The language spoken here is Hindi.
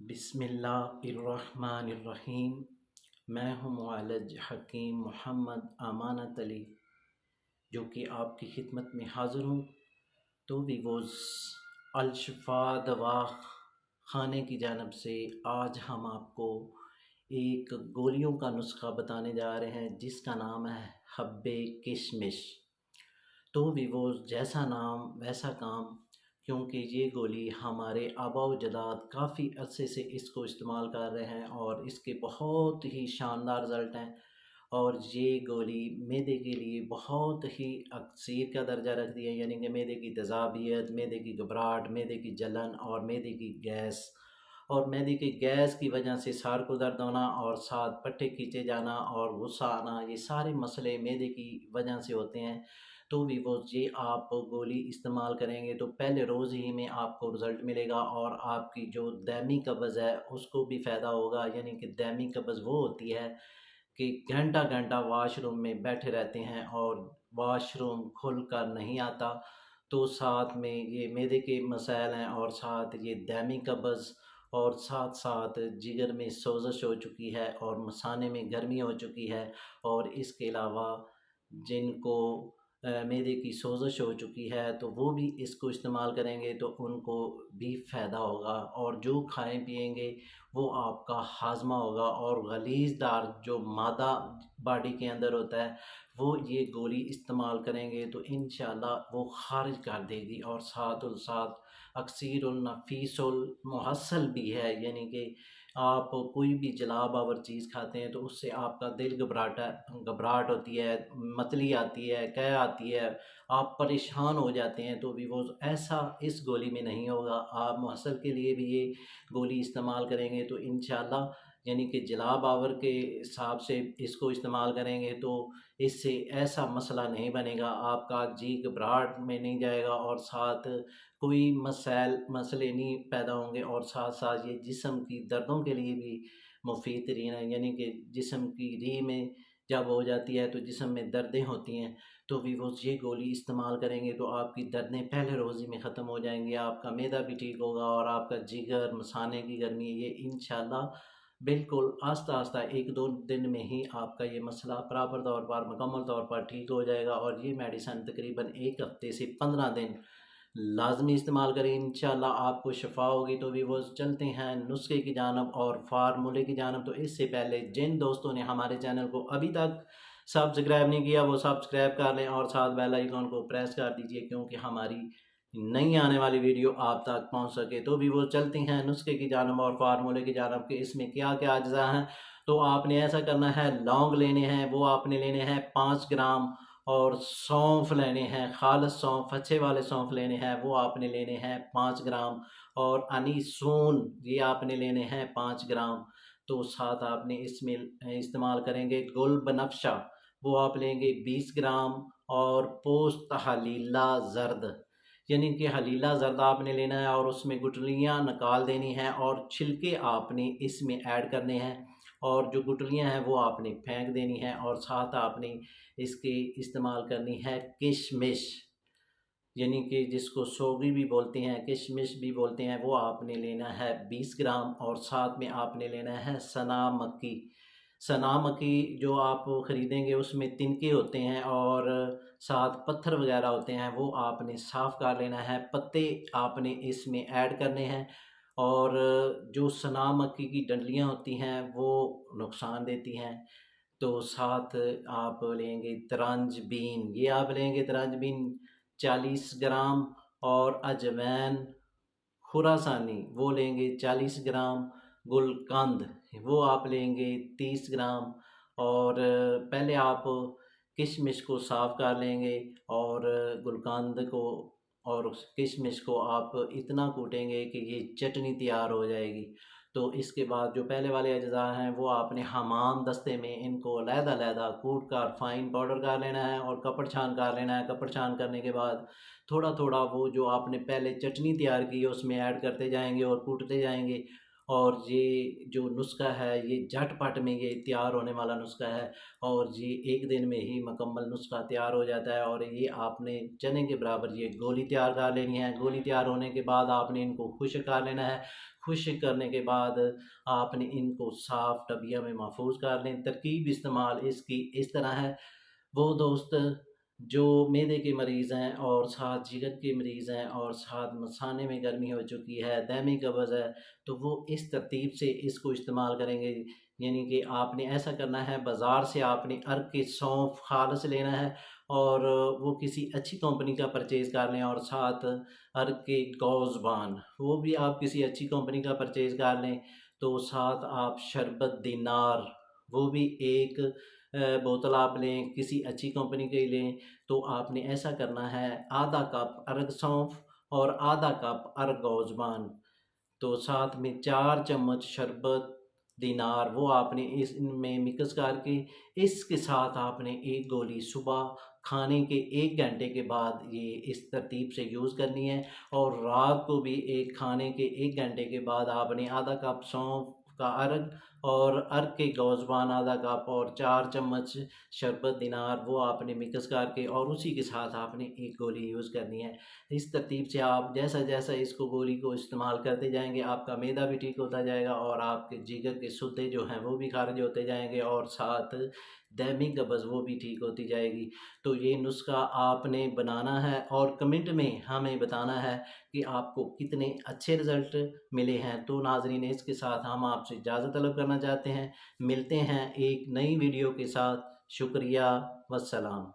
बिस्मिल्लाहिर्रहमानिर्रहीम। मैं हूँ मुअल्लिज हकीम मोहम्मद अमानत अली, जो कि आपकी खिदमत में हाज़िर हूँ। तो वीवोज़ अल-शिफ़ा दवा खाने की जानिब से आज हम आपको एक गोलियों का नुस्खा बताने जा रहे हैं, जिसका नाम है हब्बे किशमिश। तो वीवोज़ जैसा नाम वैसा काम, क्योंकि ये गोली हमारे आबा व अजदाद काफ़ी अरसे से इसको इस्तेमाल कर रहे हैं और इसके बहुत ही शानदार रिज़ल्ट हैं। और ये गोली मैदे के लिए बहुत ही अक्सीर का दर्जा रखती है, यानी कि मैदे की तेज़ाबियत, मैदे की घबराहट, मैदे की जलन और मैदे की गैस। और मैदे की गैस की वजह से सर को दर्द होना और साथ पट्टे खींचे जाना और गुस्सा आना, ये सारे मसले मैदे की वजह से होते हैं। तो भी वो ये आप गोली इस्तेमाल करेंगे तो पहले रोज़ ही में आपको रिज़ल्ट मिलेगा और आपकी जो दायमी कब्ज़ है उसको भी फ़ायदा होगा। यानी कि दायमी कब्ज़ वो होती है कि घंटा-घंटा वॉशरूम में बैठे रहते हैं और वॉशरूम खुल कर नहीं आता। तो साथ में ये मैदे के मसाइल हैं और साथ ये दायमी कब्ज़ और साथ-साथ जिगर में सोज़श हो चुकी है और मसाने में गर्मी हो चुकी है। और इसके अलावा जिनको मैदे की सोज़श हो चुकी है, तो वो भी इसको इस्तेमाल करेंगे तो उनको भी फ़ायदा होगा। और जो खाएँ-पिएँगे वो आपका हाज़मा होगा और गलीज़दार जो मादा बॉडी के अंदर होता है, वो ये गोली इस्तेमाल करेंगे तो इंशाअल्लाह वो ख़ारिज कर देगी। और साथ अक्सीरुन नफ़ीसुल मुहस्सल भी है, यानी कि आप कोई भी जला-बावर चीज़ खाते हैं तो उससे आपका दिल घबराहट होती है, मतली आती है, कै आती है, आप परेशान हो जाते हैं। तो भी वो ऐसा इस गोली में नहीं होगा। आप मुहस्सल के लिए भी ये गोली इस्तेमाल करेंगे तो इंशाअल्लाह, यानी कि जला-बावर के हिसाब से इसको इस्तेमाल करेंगे तो इससे ऐसा मसला नहीं बनेगा, आपका जी घबराहट में नहीं जाएगा और साथ कोई मसले नहीं पैदा होंगे। और साथ-साथ ये जिस्म की दर्दों के लिए भी मुफ़ीद तरीन है, यानी कि जिस्म की रीह में जब हो जाती है तो जिस्म में दर्दें होती हैं, तो भी वो ये गोली इस्तेमाल करेंगे तो आपकी दर्दें पहले रोज़ ही में ख़त्म हो जाएँगी, आपका मैदा भी ठीक होगा और आपका जिगर, मसाने की गर्मी, ये इंशाअल्लाह बिल्कुल आस्ता-आस्ता 1-2 दिन में ही आपका ये मसला प्रॉपर तौर पर, मुकम्मल तौर पर ठीक हो जाएगा। और ये मेडिसिन तकरीबन 1 हफ़्ते से 15 दिन लाज़मी इस्तेमाल करें, इंशाअल्लाह आपको शिफ़ा होगी। तो भी वो चलते हैं नुस्खे की जानिब और फ़ार्मूले की जानिब। तो इससे पहले जिन दोस्तों ने हमारे चैनल को अभी तक सब्सक्राइब नहीं किया, वो सब्सक्राइब कर लें और साथ बेल आइकन को प्रेस कर दीजिए, क्योंकि हमारी नई आने वाली वीडियो आप तक पहुंच सके। तो भी वो चलते हैं नुस्खे की जानिब और फार्मूले की जानिब कि इसमें क्या-क्या अज्जा हैं। तो आपने ऐसा करना है, लौंग लेने हैं, वो आपने लेने हैं 5 ग्राम। और सौंफ लेने हैं, खालिस सौंफ, अच्छे वाले सौंफ लेने हैं, वो आपने लेने हैं 5 ग्राम। और अनीसून ये आपने लेने हैं 5 ग्राम। तो साथ आपने इसमें इस्तेमाल करेंगे गुल बनफशा, वो आप लेंगे 20 ग्राम। और पोस्त हलीला ज़र्द, यानी कि हलीला ज़र्द आपने लेना है और उसमें गुठलियाँ निकाल देनी हैं और छिलके आपने इसमें ऐड करने हैं और जो गुठलियाँ हैं वो आपने फेंक देनी है। और साथ आपने इसके इस्तेमाल करनी है किशमिश, यानी कि जिसको सोगी भी बोलते हैं, किशमिश भी बोलते हैं, वो आपने लेना है 20 ग्राम। और साथ में आपने लेना है सना मक्की। सना मक्की जो आप ख़रीदेंगे उसमें तिनके होते हैं और साथ पत्थर वगैरह होते हैं, वो आपने साफ़ कर लेना है। पत्ते आपने इसमें ऐड करने हैं। और जो सना मक्की की डंडलियाँ होती हैं वो नुकसान देती हैं। तो साथ आप लेंगे तरंज बीन, ये आप लेंगे तरंज बीन 40 ग्राम। और अजवैन खुरासानी वो लेंगे 40 ग्राम। गुलकंद वो आप लेंगे 30 ग्राम। और पहले आप किशमिश को साफ़ कर लेंगे और गुलकंद को और उस किशमिश को आप इतना कूटेंगे कि ये चटनी तैयार हो जाएगी। तो इसके बाद जो पहले वाले अज्जा हैं वो आपने हमाम दस्ते में इनको अलहदा-अलहदा कूट कर फ़ाइन पाउडर कर लेना है और कपड़ छान कर लेना है। कपड़ छान करने के बाद थोड़ा-थोड़ा वो जो आपने पहले चटनी तैयार की है उसमें ऐड करते जाएँगे और कूटते जाएँगे। और ये जो नुस्ख़ा है ये झटपट में ये तैयार होने वाला नुस्ख़ा है और ये 1 दिन में ही मुकम्मल नुस्ख़ा तैयार हो जाता है। और ये आपने चने के बराबर ये गोली तैयार कर लेनी है। गोली तैयार होने के बाद आपने इनको खुश्क कर लेना है। खुश करने के बाद आपने इनको साफ़ डबिया में महफूज कर लें। तरकीब इस्तेमाल इसकी इस तरह है, वो दोस्त जो मैदे के मरीज़ हैं और साथ जिगर के मरीज़ हैं और साथ मसाने में गर्मी हो चुकी है, दायमी कब्ज़ है, तो वो इस तरतीब से इसको इस्तेमाल करेंगे। यानी कि आपने ऐसा करना है, बाज़ार से आपने अर्क की सौंफ खालिस लेना है और वो किसी अच्छी कंपनी का परचेज़ कर लें और साथ अर्क के गौज़बान वो भी आप किसी अच्छी कंपनी का परचेज़ कर लें। तो साथ आप शरबत दिनार वो भी एक बोतल आप लें, किसी अच्छी कंपनी की लें। तो आपने ऐसा करना है, आधा कप अर्ग सौंफ और आधा कप अर्ग गौज़बान, तो साथ में 4 चम्मच शरबत दिनार वो आपने इनमें मिक्स करके इसके साथ आपने एक गोली सुबह खाने के 1 घंटे के बाद ये इस तरतीब से यूज़ करनी है। और रात को भी एक खाने के 1 घंटे के बाद आपने आधा कप सौंफ का अर्ग और अर्ग के गौज़बान आधा कप और 4 चम्मच शरबत दिनार वो आपने मिक्स करके और उसी के साथ आपने एक गोली यूज़ करनी है। इस तरतीब से आप जैसा-जैसा इसको गोली को इस्तेमाल करते जाएँगे, आपका मैदा भी ठीक होता जाएगा और आपके जिगर के सुद्दे जो हैं वो भी ख़ारिज होते जाएँगे और साथ दायमी कब्ज़ वो भी ठीक होती जाएगी। तो ये नुस्ख़ा आपने बनाना है और कमेंट में हमें बताना है कि आपको कितने अच्छे रिज़ल्ट मिले हैं। तो नाज़रीन, इसके साथ हम आपसे इजाज़त तलब करना चाहते हैं। मिलते हैं एक नई वीडियो के साथ। शुक्रिया, वस्सलाम।